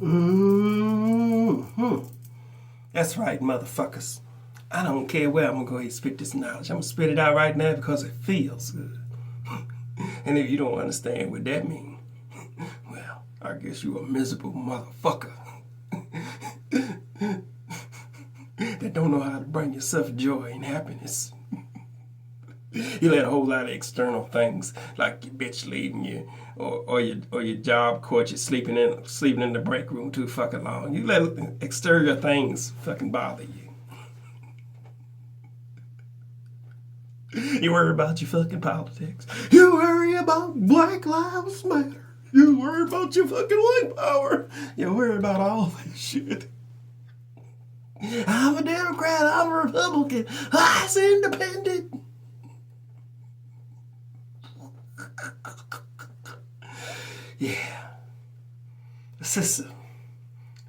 Mm-hmm. That's right, motherfuckers. I don't care where I'm gonna go ahead and spit this knowledge. I'm gonna spit it out right now because it feels good. And if you don't understand what that means, well, I guess you a miserable motherfucker that don't know how to bring yourself joy and happiness. You let a whole lot of external things like your bitch leaving you, or your job caught you sleeping in the break room too fucking long. You let exterior things fucking bother you. You worry about your fucking politics. You worry about Black Lives Matter. You worry about your fucking white power. You worry about all this shit. I'm a Democrat. I'm a Republican. I'm independent. Yeah. The system.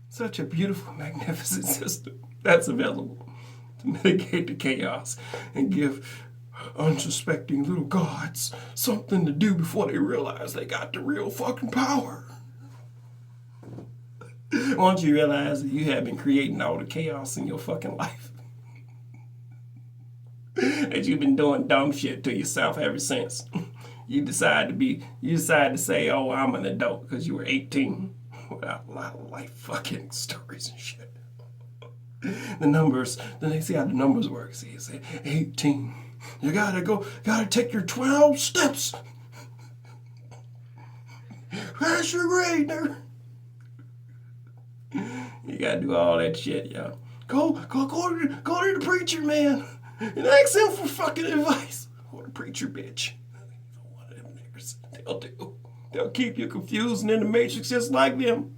Such a beautiful, magnificent system that's available to mitigate the chaos and give unsuspecting little gods something to do before they realize they got the real fucking power. Once you realize that you have been creating all the chaos in your fucking life, that you've been doing dumb shit to yourself ever since, you decide to say, oh, I'm an adult because you were 18 without a lot of life fucking stories and shit. The numbers, then they see how the numbers work. See, you say 18. You gotta take your 12 steps. Pass your grade there. You gotta do all that shit, yo. Go to the preacher, man, and ask him for fucking advice. Or the preacher, bitch. One of them niggas. They'll do. They'll keep you confused and in the matrix just like them.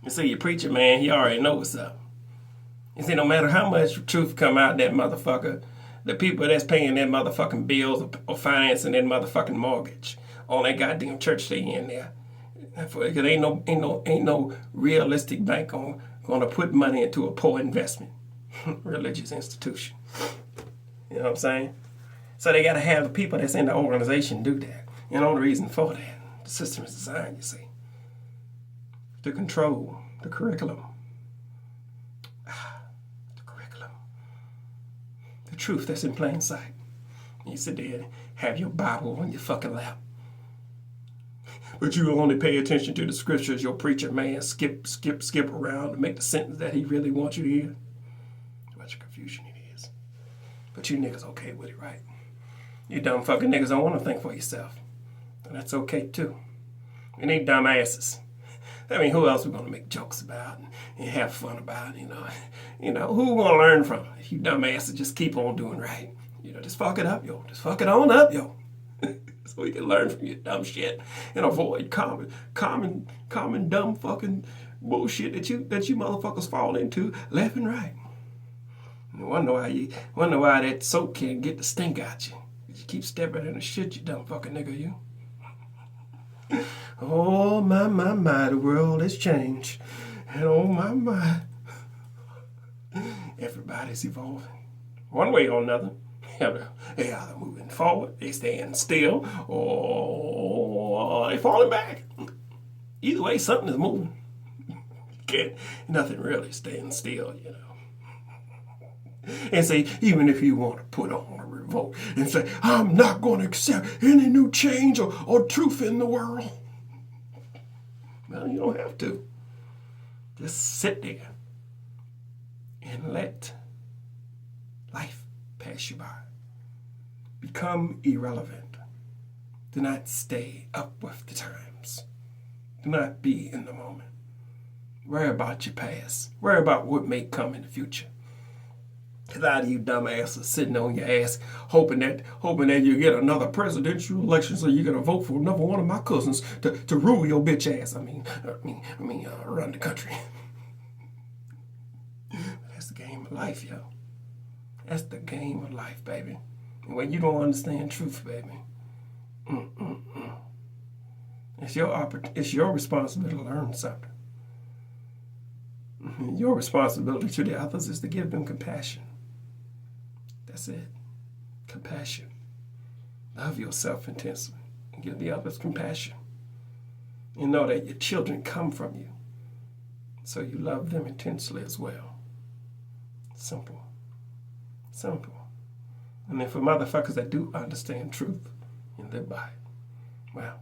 You see, your preacher, man, he already know what's up. You see, no matter how much truth come out that motherfucker, the people that's paying their motherfucking bills or financing their motherfucking mortgage on that goddamn church they in there, because ain't no realistic bank gonna put money into a poor investment, religious institution. You know what I'm saying? So they gotta have the people that's in the organization do that. You know the reason for that. The system is designed, you see, to control the curriculum. The truth that's in plain sight. You sit there and have your Bible on your fucking lap. But you only pay attention to the scriptures your preacher man skip around to make the sentence that he really wants you to hear. Much confusion it is. But you niggas okay with it, right? You dumb fucking niggas don't want to think for yourself. And that's okay too. We need dumb asses. I mean, who else we gonna make jokes about and have fun about? You know, who we gonna learn from? If you dumbasses just keep on doing right, just fuck it up, yo. Just fuck it on up, yo. So we can learn from your dumb shit and avoid common dumb fucking bullshit that you motherfuckers fall into left and right. And wonder why that soap can't get the stink out you. You keep stepping in the shit, you dumb fucking nigga, you. Oh, my, the world has changed. And oh, my. Everybody's evolving. One way or another. They either moving forward, they staying still, or they falling back. Either way, something is moving. Nothing really staying still, And say, even if you want to put on a revolt and say, I'm not going to accept any new change or truth in the world. Well, you don't have to. Just sit there and let life pass you by. Become irrelevant. Do not stay up with the times. Do not be in the moment. Worry about your past. Worry about what may come in the future. A lot of you dumbasses sitting on your ass hoping that you get another presidential election so you're gonna vote for another one of my cousins to rule your bitch ass. Run the country. That's the game of life, yo. That's the game of life, baby. And when you don't understand truth, baby, it's your responsibility to learn something. Your responsibility to the others is to give them compassion. That's it. Compassion. Love yourself intensely and give the others compassion. You know that your children come from you. So you love them intensely as well. Simple. Simple. And then for motherfuckers that do understand truth and live by it, well,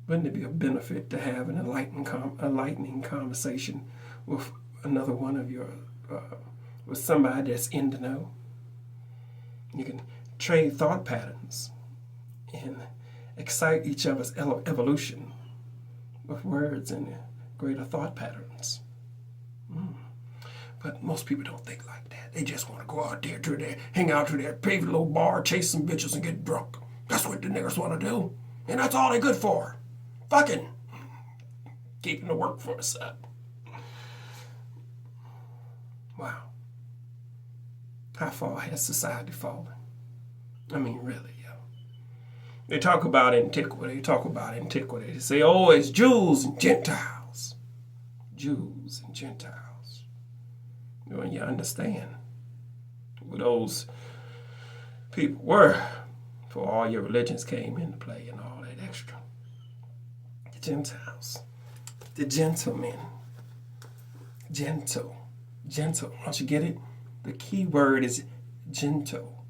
wouldn't it be a benefit to have an enlightening conversation with another one of your, with somebody that's in the know? You can trade thought patterns and excite each other's evolution with words and greater thought patterns. But most people don't think like that. They just want to go out there to their, hang out to their paved little bar, chase some bitches and get drunk. That's what the niggas want to do. And that's all they're good for. Fucking keeping the workforce up. Wow. How far has society fallen? I mean, really, yo. They talk about antiquity. They say, oh, it's Jews and Gentiles. Jews and Gentiles. When you understand who those people were before all your religions came into play and all that extra. The Gentiles. The gentlemen. Gentle. Don't you get it? The key word is gentle.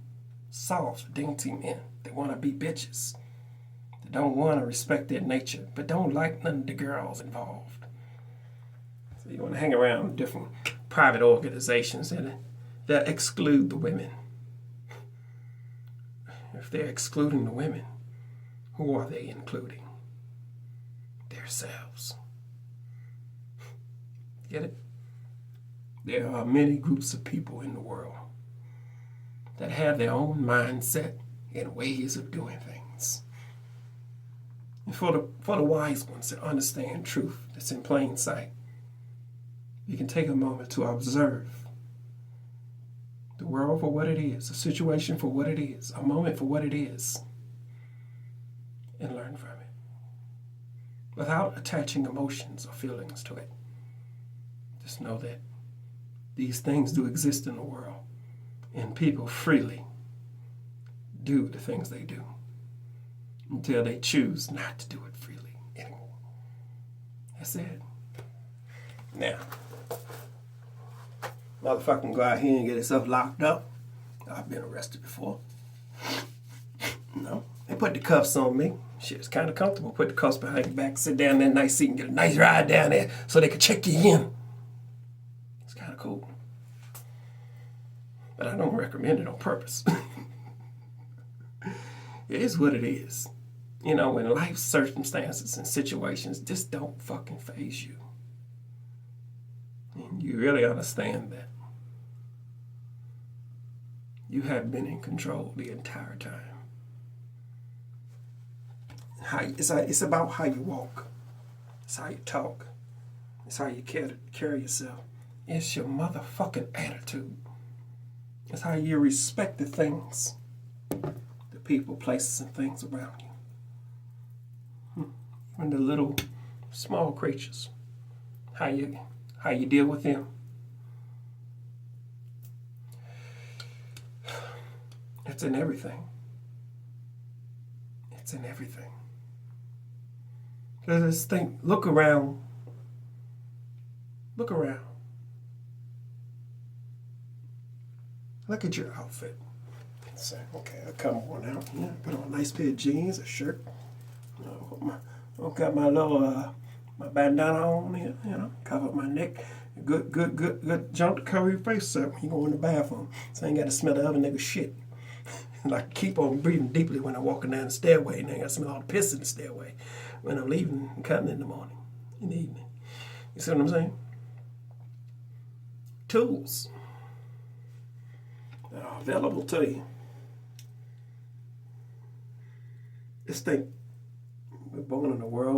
Soft, dainty men that want to be bitches. That don't want to respect their nature, but don't like none of the girls involved. So you want to hang around different private organizations that exclude the women. If they're excluding the women, who are they including? Themselves. Get it? There are many groups of people in the world that have their own mindset and ways of doing things. And for the wise ones that understand truth that's in plain sight, you can take a moment to observe the world for what it is, a situation for what it is, a moment for what it is, and learn from it without attaching emotions or feelings to it. Just know that these things do exist in the world, and people freely do the things they do until they choose not to do it freely anymore. That's it. Now, motherfucker can go out here and get himself locked up. I've been arrested before. No, they put the cuffs on me. Shit, it's kind of comfortable. Put the cuffs behind your back, sit down in that nice seat and get a nice ride down there so they can check you in. It's kind of cool. But I don't recommend it on purpose. It is what it is. You know, in life circumstances and situations just don't fucking faze you. And you really understand that you have been in control the entire time. It's about how you walk. It's how you talk. It's how you carry yourself. It's your motherfucking attitude. It's how you respect the things, the people, places, and things around you. Even the little, small creatures. How you deal with them. It's in everything. It's in everything. Just think, look around. Look around. Look at your outfit. Say, okay, I come worn out. Yeah, put on a nice pair of jeans, a shirt. I've got my little my bandana on here, you know, cover up my neck. Good junk to cover your face up when you go in the bathroom. So I ain't got to smell the other nigga shit. Like keep on breathing deeply when I'm walking down the stairway, and I got to smell all the piss in the stairway when I'm leaving and cutting in the morning, in the evening. You see what I'm saying? Tools that are available to you. Just think, we're born in a world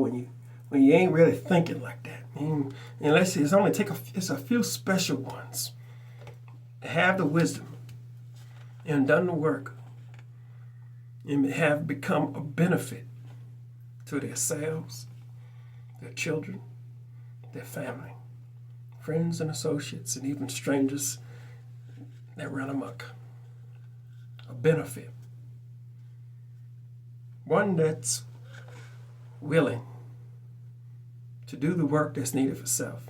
when you ain't really thinking like that. Unless it's only it's a few special ones that have the wisdom and done the work and have become a benefit to themselves, their children, their family, friends and associates, and even strangers that run amok. A benefit. One that's willing to do the work that's needed for self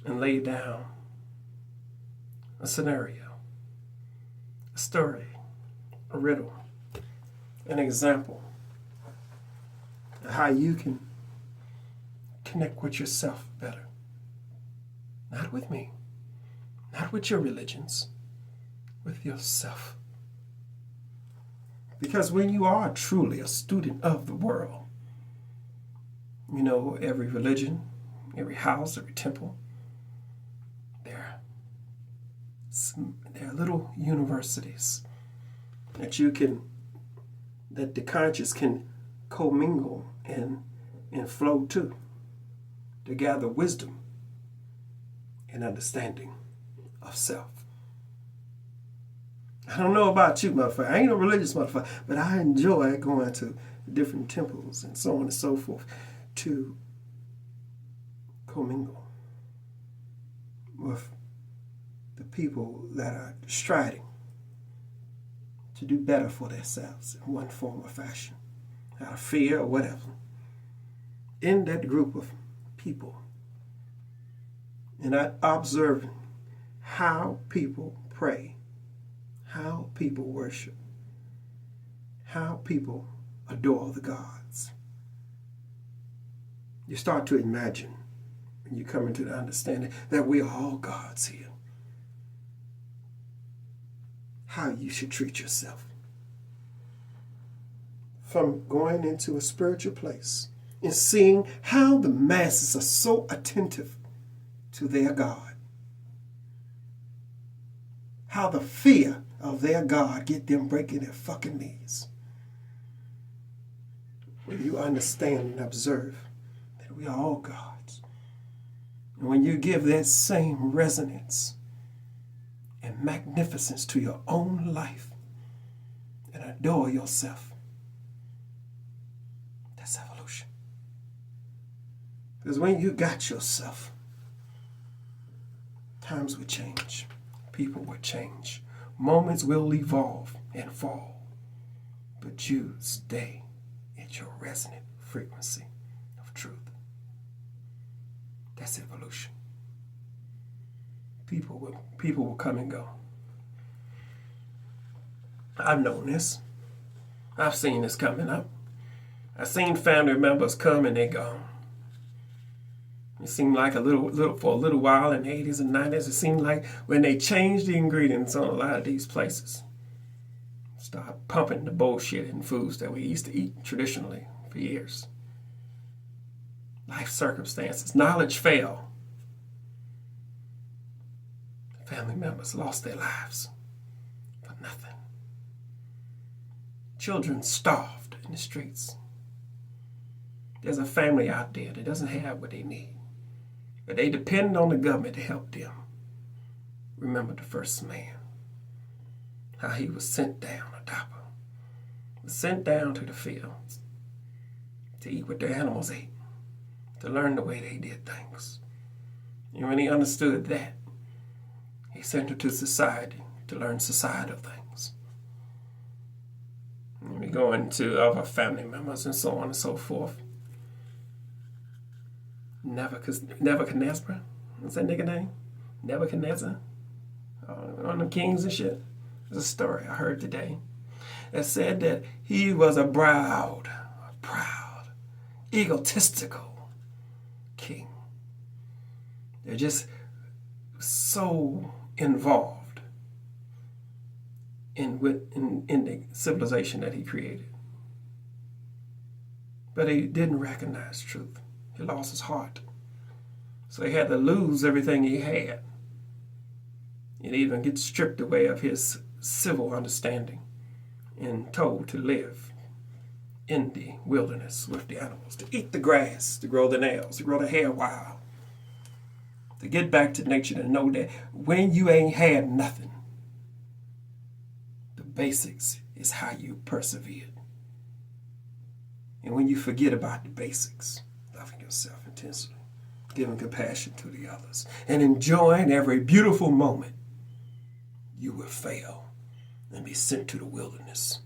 and lay down a scenario, a story, a riddle, an example of how you can connect with yourself better. Not with me, not with your religions, with yourself. Because when you are truly a student of the world, you know, every religion, every house, every temple, there are little universities that that the conscious can commingle and flow to gather wisdom and understanding of self. I don't know about you, motherfucker. I ain't no religious motherfucker, but I enjoy going to different temples and so on and so forth to commingle with the people that are striving to do better for themselves in one form or fashion, out of fear or whatever. In that group of people, and I observe how people pray, how people worship, how people adore the gods. You start to imagine, when you come into the understanding that we are all gods here, how you should treat yourself. From going into a spiritual place and seeing how the masses are so attentive to their God. How the fear of their God get them breaking their fucking knees. When you understand and observe that we are all gods. And when you give that same resonance and magnificence to your own life and adore yourself, that's evolution. Because when you got yourself, times will change. People will change. Moments will evolve and fall. But you stay at your resonant frequency of truth. That's evolution. People will come and go. I've known this. I've seen this coming up. I've seen family members come and they go. It seemed like for a little while in the 80s and 90s, it seemed like when they changed the ingredients on a lot of these places, start pumping the bullshit in foods that we used to eat traditionally for years. Life circumstances, knowledge failed. Family members lost their lives for nothing. Children starved in the streets. There's a family out there that doesn't have what they need, but they depend on the government to help them. Remember the first man, how he was sent down, Adapa, was sent down to the fields to eat what the animals ate, to learn the way they did things. And when he understood that, he sent him to society to learn societal things. And we go into other family members and so on and so forth. Nebuchadnezzar, what's that nigga name? Nebuchadnezzar? On the kings and shit. There's a story I heard today that said that he was a proud, egotistical king. They're just so involved in the civilization that he created. But he didn't recognize truth. He lost his heart. So he had to lose everything he had. And even get stripped away of his civil understanding and told to live in the wilderness with the animals, to eat the grass, to grow the nails, to grow the hair wild, to get back to nature and know that when you ain't had nothing, the basics is how you persevered. And when you forget about the basics, loving yourself intensely, giving compassion to the others, and enjoying every beautiful moment, you will fail and be sent to the wilderness